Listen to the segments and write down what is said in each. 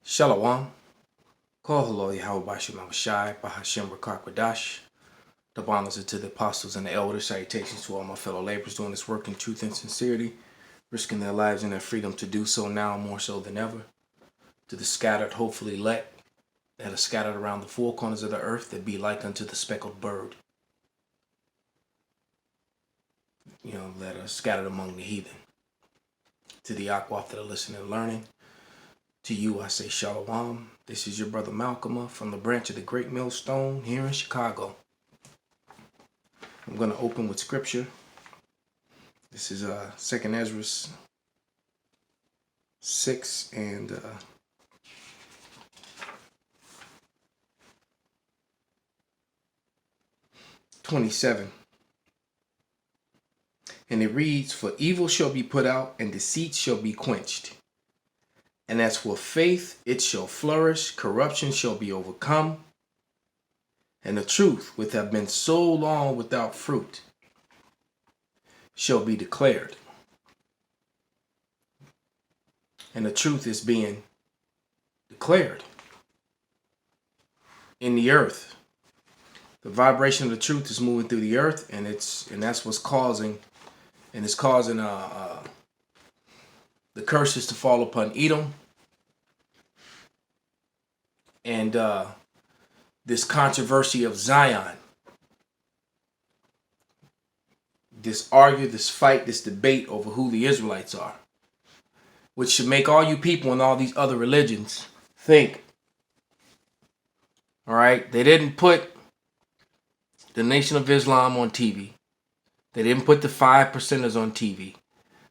Shalom. Kohalo Yahweh Shai Bahashem Rakakwadash. The bonds are to the apostles and the elders. Salutations to all my fellow laborers doing this work in truth and sincerity, risking their lives and their freedom to do so now more so than ever. To the scattered, hopefully elect, that are scattered around the four corners of the earth, that be like unto the speckled bird. That are scattered among the heathen. To the Akwaf that are listening and learning. To you I say Shalom. This is your brother Malcolm from the branch of the Great Millstone here in Chicago. I'm going to open with scripture. This is 2nd Ezra 6 and 27. And it reads, "For evil shall be put out, and deceit shall be quenched. And as for faith, it shall flourish, corruption shall be overcome, and the truth, which have been so long without fruit, shall be declared." And the truth is being declared in the earth. The vibration of the truth is moving through the earth, and that's what's causing, and it's causing the curses to fall upon Edom, and this controversy of Zion, this fight, this debate over who the Israelites are, which should make all you people in all these other religions think. All right, they didn't put the Nation of Islam on TV. They didn't put the 5%ers on TV.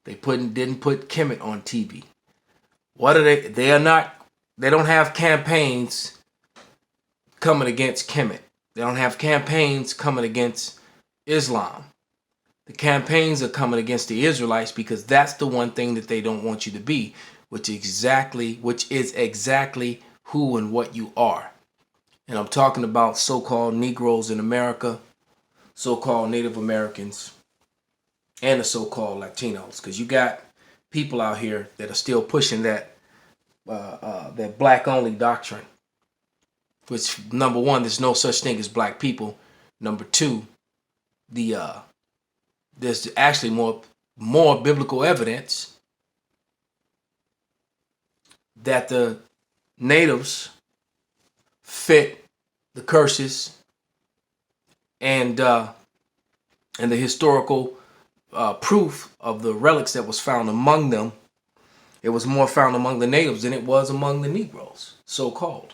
They didn't put Kemet on TV. What are they? They don't have campaigns coming against Kemet. They don't have campaigns coming against Islam. The campaigns are coming against the Israelites because that's the one thing that they don't want you to be, which is exactly who and what you are. And I'm talking about so-called Negroes in America, so-called Native Americans, and the so-called Latinos, because you got people out here that are still pushing that black-only doctrine. Which, number one, there's no such thing as black people. Number two, there's actually more biblical evidence that the natives fit the curses and the historical proof of the relics that was found among them. It was more found among the natives than it was among the Negroes, so-called.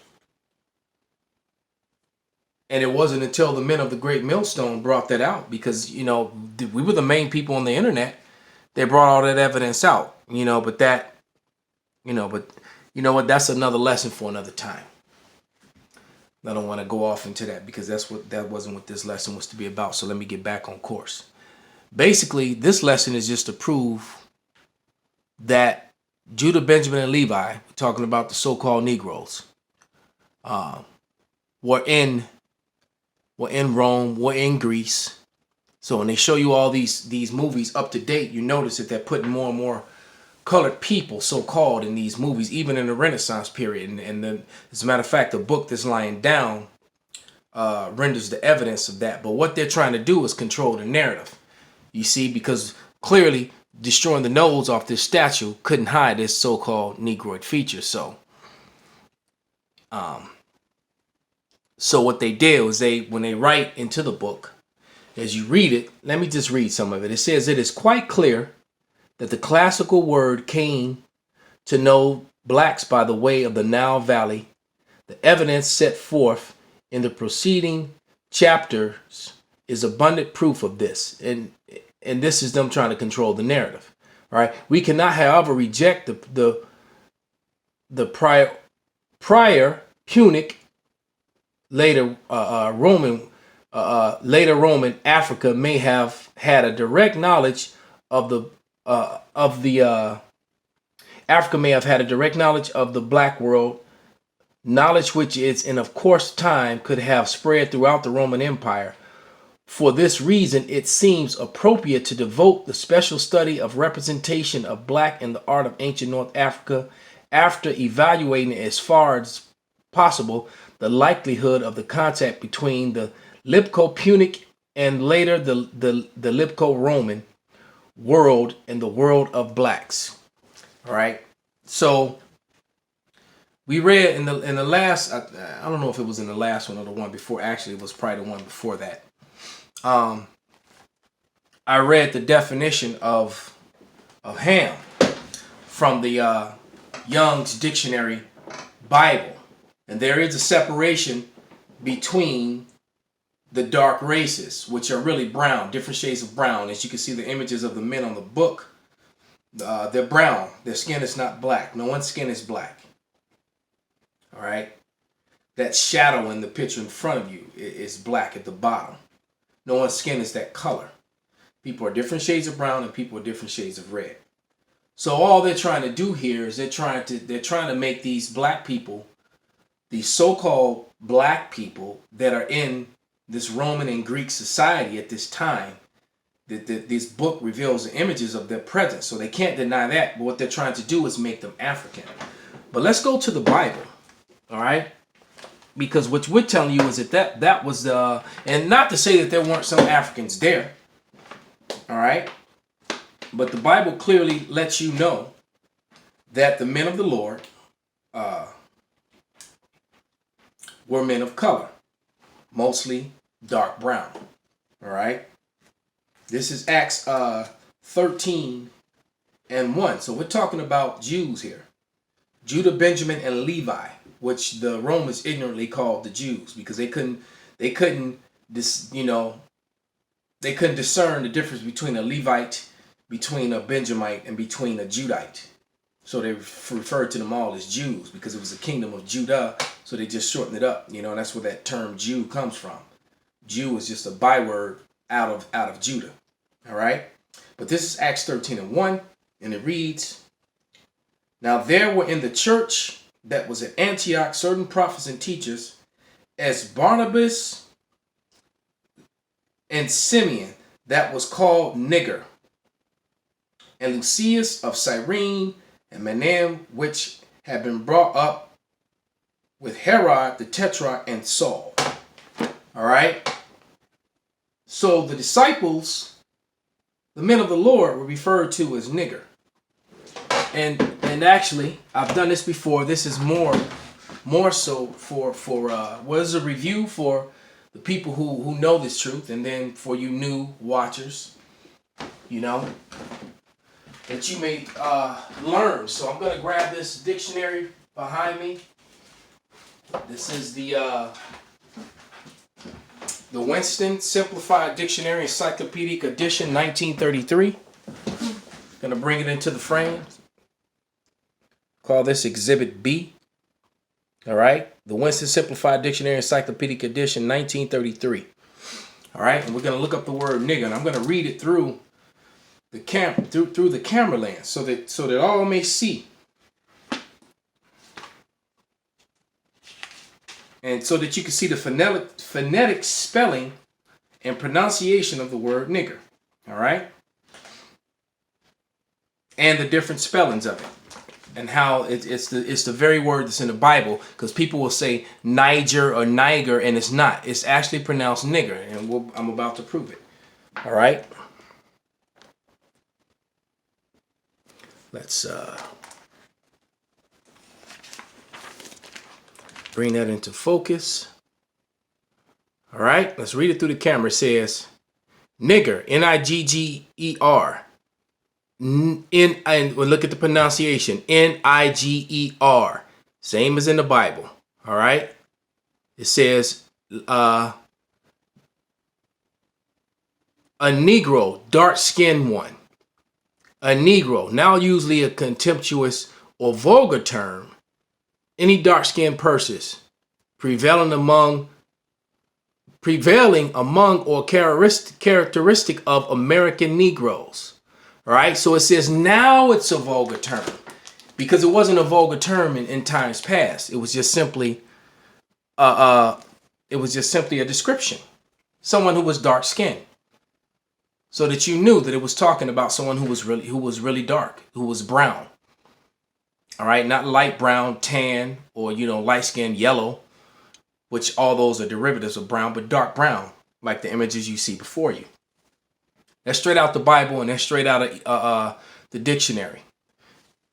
And it wasn't until the men of the Great Millstone brought that out, because, we were the main people on the internet. They brought all that evidence out, but you know what? That's another lesson for another time. I don't want to go off into that because that wasn't what this lesson was to be about. So let me get back on course. Basically, this lesson is just to prove that Judah, Benjamin, and Levi, we're talking about the so-called Negroes, were in Rome, were in Greece. So when they show you all these movies up to date, you notice that they're putting more and more colored people, so-called, in these movies, even in the Renaissance period. And then, as a matter of fact, the book that's lying down renders the evidence of that. But what they're trying to do is control the narrative. You see, because clearly destroying the nose off this statue couldn't hide this so-called Negroid feature. So what they did was when they write into the book, as you read it, let me just read some of it. It says, "It is quite clear that the classical word came to know blacks by the way of the Nile Valley. The evidence set forth in the preceding chapters is abundant proof of this." And this is them trying to control the narrative. All right. We cannot, however, reject the prior Punic, later Roman Africa may have had a direct knowledge of the Africa may have had a direct knowledge of the black world, knowledge which is in of course time could have spread throughout the Roman Empire. For this reason, it seems appropriate to devote the special study of representation of black in the art of ancient North Africa after evaluating as far as possible the likelihood of the contact between the Lipko-Punic and later the Lipko-Roman world and the world of blacks. All right. So we read in the last, I don't know if it was in the last one or the one before. Actually, it was probably the one before that. I read the definition of Ham from the Young's Dictionary Bible. And there is a separation between the dark races, which are really brown, different shades of brown. As you can see the images of the men on the book, they're brown. Their skin is not black. No one's skin is black. All right. That shadow in the picture in front of you is black at the bottom. No one's skin is that color. People are different shades of brown and people are different shades of red. So all they're trying to do here is they're trying to make these black people, these so-called black people that are in this Roman and Greek society at this time, this book reveals the images of their presence. So they can't deny that. But what they're trying to do is make them African. But let's go to the Bible. All right. Because what we're telling you is that was and not to say that there weren't some Africans there. All right. But the Bible clearly lets you know that the men of the Lord were men of color, mostly dark brown. All right. This is Acts 13 and 1. So we're talking about Jews here. Judah, Benjamin, and Levi, which the Romans ignorantly called the Jews because they couldn't discern the difference between a Levite, between a Benjamite, and between a Judite. So they referred to them all as Jews because it was the kingdom of Judah. So they just shortened it up. And that's where that term Jew comes from. Jew is just a byword out of Judah. All right. But this is Acts 13 and 1. And it reads, "Now there were in the church that was at Antioch certain prophets and teachers, as Barnabas and Simeon, that was called Niger, and Lucius of Cyrene, and Manaen, which had been brought up with Herod the Tetrarch and Saul." All right. So the disciples, the men of the Lord, were referred to as Niger. And actually, I've done this before. This is more so for what is a review for the people who know this truth, and then for you new watchers, that you may learn. So I'm going to grab this dictionary behind me. This is the Winston Simplified Dictionary Encyclopedic Edition 1933. Going to bring it into the frame. Call this Exhibit B. All right. The Winston Simplified Dictionary Encyclopedic Edition 1933. All right. And we're going to look up the word nigger. And I'm going to read it through the through the camera lens so that all may see. And so that you can see the phonetic spelling and pronunciation of the word nigger. All right. And the different spellings of it. And how it's the very word that's in the Bible, because people will say Niger or Niger, and it's not. It's actually pronounced nigger, and I'm about to prove it. All right. Let's bring that into focus. All right. Let's read it through the camera. It says nigger, Nigger. And we'll look at the pronunciation. Niger. Same as in the Bible. All right. It says a Negro, dark-skinned one. A Negro, now usually a contemptuous or vulgar term. Any dark-skinned persons prevailing among or characteristic of American Negroes. All right, so it says now it's a vulgar term because it wasn't a vulgar term in times past. It was just simply, a description, someone who was dark skinned, so that you knew that it was talking about someone who was really dark, who was brown. All right, not light brown, tan, or light skin yellow, which all those are derivatives of brown, but dark brown, like the images you see before you. That's straight out the Bible, and that's straight out of the dictionary.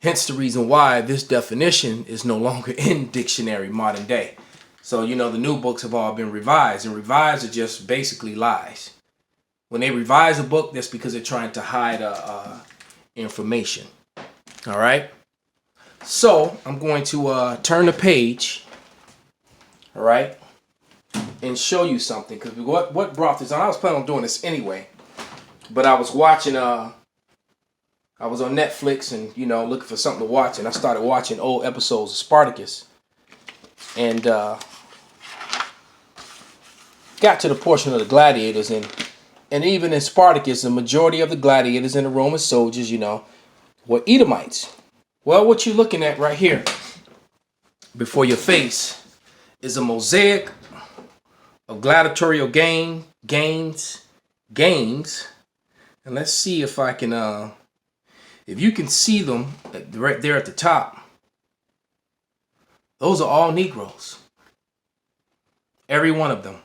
Hence the reason why this definition is no longer in dictionary modern day. So, the new books have all been revised, and revised are just basically lies. When they revise a book, that's because they're trying to hide information. All right. So I'm going to turn the page. All right. And show you something, because what brought this on? I was planning on doing this anyway, but I was watching. I was on Netflix and looking for something to watch, and I started watching old episodes of Spartacus, and got to the portion of the gladiators, and even in Spartacus, the majority of the gladiators and the Roman soldiers, were Edomites. Well, what you're looking at right here before your face is a mosaic of gladiatorial games, and let's see if I can, if you can see them right there at the top. Those are all Negroes. Every one of them.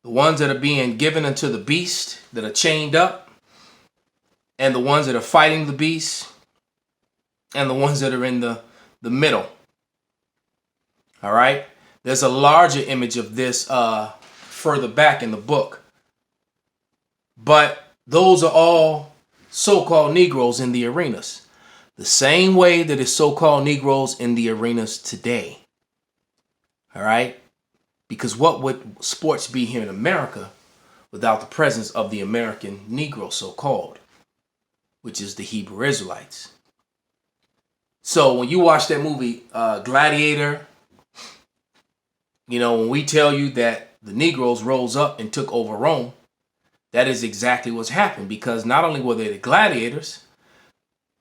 The ones that are being given unto the beast, that are chained up, and the ones that are fighting the beast, and the ones that are in the middle. All right. There's a larger image of this further back in the book. But those are all so-called Negroes in the arenas. The same way that is so-called Negroes in the arenas today. All right. Because what would sports be here in America without the presence of the American Negro, so-called, which is the Hebrew Israelites? So when you watch that movie, Gladiator, when we tell you that the Negroes rose up and took over Rome, that is exactly what's happened, because not only were they the gladiators,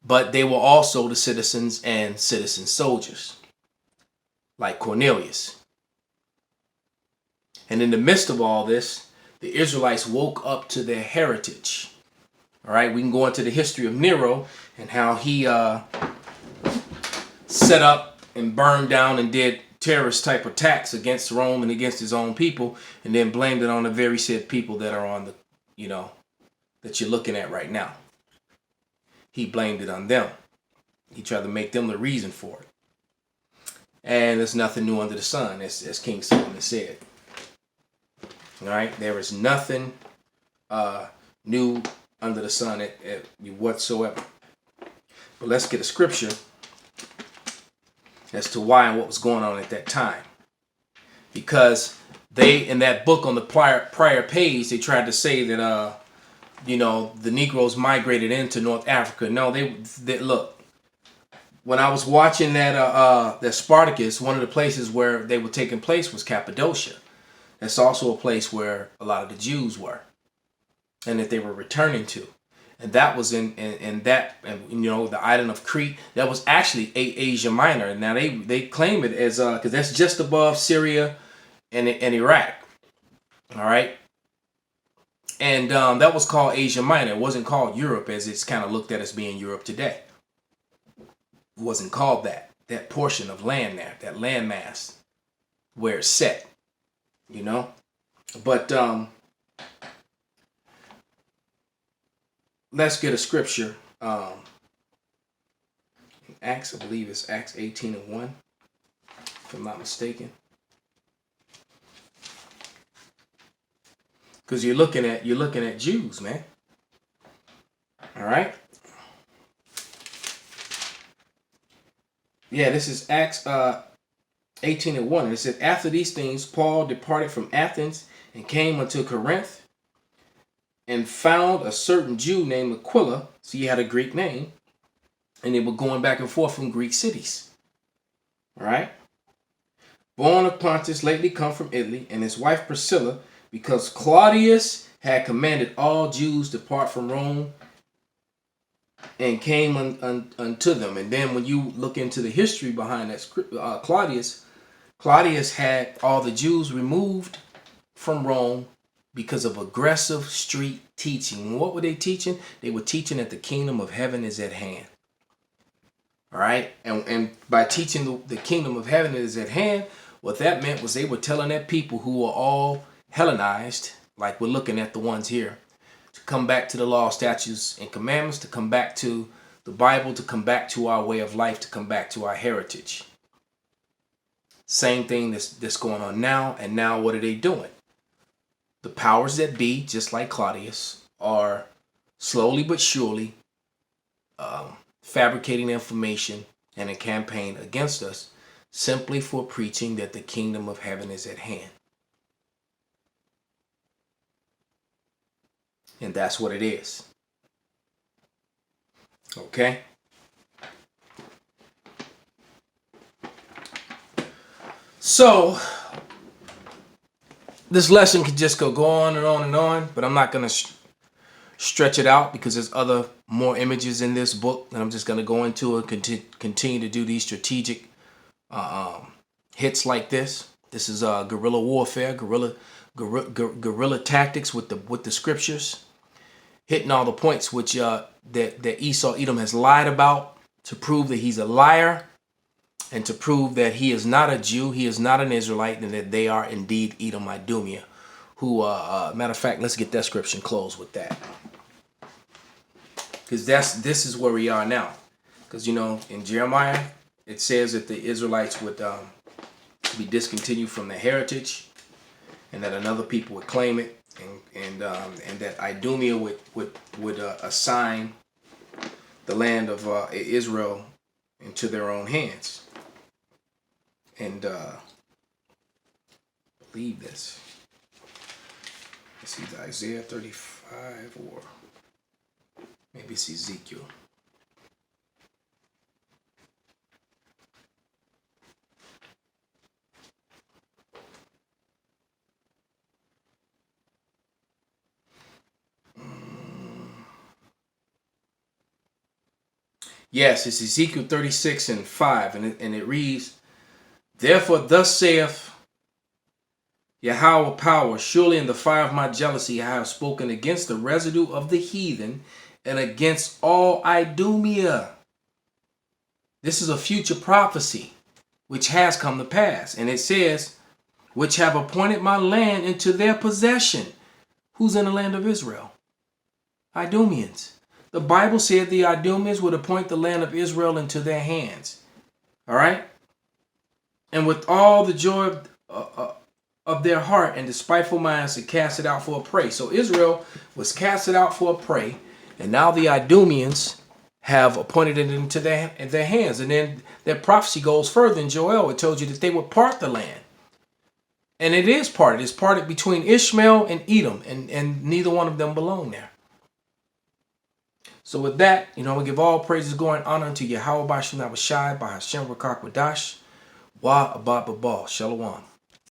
but they were also the citizens and citizen soldiers, like Cornelius. And in the midst of all this, the Israelites woke up to their heritage. All right, we can go into the history of Nero and how he set up and burned down and did terrorist type attacks against Rome and against his own people, and then blamed it on the very said people that are on the, that you're looking at right now. He blamed it on them. He tried to make them the reason for it. And there's nothing new under the sun, as King Solomon said. All right, there is nothing new under the sun whatsoever. But let's get a scripture as to why and what was going on at that time. Because they, in that book on the prior page, they tried to say that, the Negroes migrated into North Africa. No, they look, when I was watching that Spartacus, one of the places where they were taking place was Cappadocia. That's also a place where a lot of the Jews were, and that they were returning to. And that was in that, the island of Crete. That was actually Asia Minor. Now they claim it as because that's just above Syria and Iraq. All right, and that was called Asia Minor. It wasn't called Europe, as it's kind of looked at as being Europe today. It wasn't called that. That portion of land there, that landmass, where it's set. But let's get a scripture. Acts, I believe it's Acts 18:1, if I'm not mistaken. Because you're looking at Jews, man. All right. Yeah, this is Acts 18:1. And it said, after these things, Paul departed from Athens and came unto Corinth, and found a certain Jew named Aquila. So he had a Greek name, and they were going back and forth from Greek cities. All right. Born of Pontus, lately come from Italy, and his wife Priscilla, because Claudius had commanded all Jews to depart from Rome, and came unto them. And then when you look into the history behind that, Claudius had all the Jews removed from Rome because of aggressive street teaching. What were they teaching? They were teaching that the kingdom of heaven is at hand. All right. And by teaching the kingdom of heaven is at hand, what that meant was they were telling that people who were all Hellenized, like we're looking at the ones here, to come back to the law, statutes, and commandments, to come back to the Bible, to come back to our way of life, to come back to our heritage. Same thing that's going on now. And now what are they doing? The powers that be, just like Claudius, are slowly but surely fabricating information and a campaign against us simply for preaching that the kingdom of heaven is at hand. And that's what it is. Okay? So, this lesson could just go on and on and on, but I'm not going to stretch it out because there's other more images in this book, and I'm just going to go into it and continue to do these strategic hits like this. This is guerrilla warfare, guerrilla tactics with the scriptures, hitting all the points which that Esau Edom has lied about, to prove that he's a liar, and to prove that he is not a Jew, he is not an Israelite, and that they are indeed Edom Idumea. Who, matter of fact, let's get that scripture and close with that, because this is where we are now. Because in Jeremiah it says that the Israelites would be discontinued from their heritage, and that another people would claim it, and that Idumea would assign the land of Israel into their own hands. And believe this. It's either Isaiah 35 or maybe it's Ezekiel. Yes, it's Ezekiel 36 and 5, and it reads, "Therefore thus saith Yahweh power, surely in the fire of my jealousy I have spoken against the residue of the heathen and against all Idumea." This is a future prophecy which has come to pass. And it says, "which have appointed my land into their possession." Who's in the land of Israel? Idumeans. The Bible said the Idumeans would appoint the land of Israel into their hands. All right? "And with all the joy of their heart and despiteful minds to cast it out for a prey." So Israel was casted out for a prey, and now the Idumeans have appointed it into their hands. And then that prophecy goes further in Joel. It tells you that they would part the land. And it is parted. It's parted between Ishmael and Edom, and neither one of them belong there. So with that, we give all praises, glory, and honor unto Yahweh Bashim Nabashai, by Hashem Rakak Wadash, Wa Abba Babal. Shalom.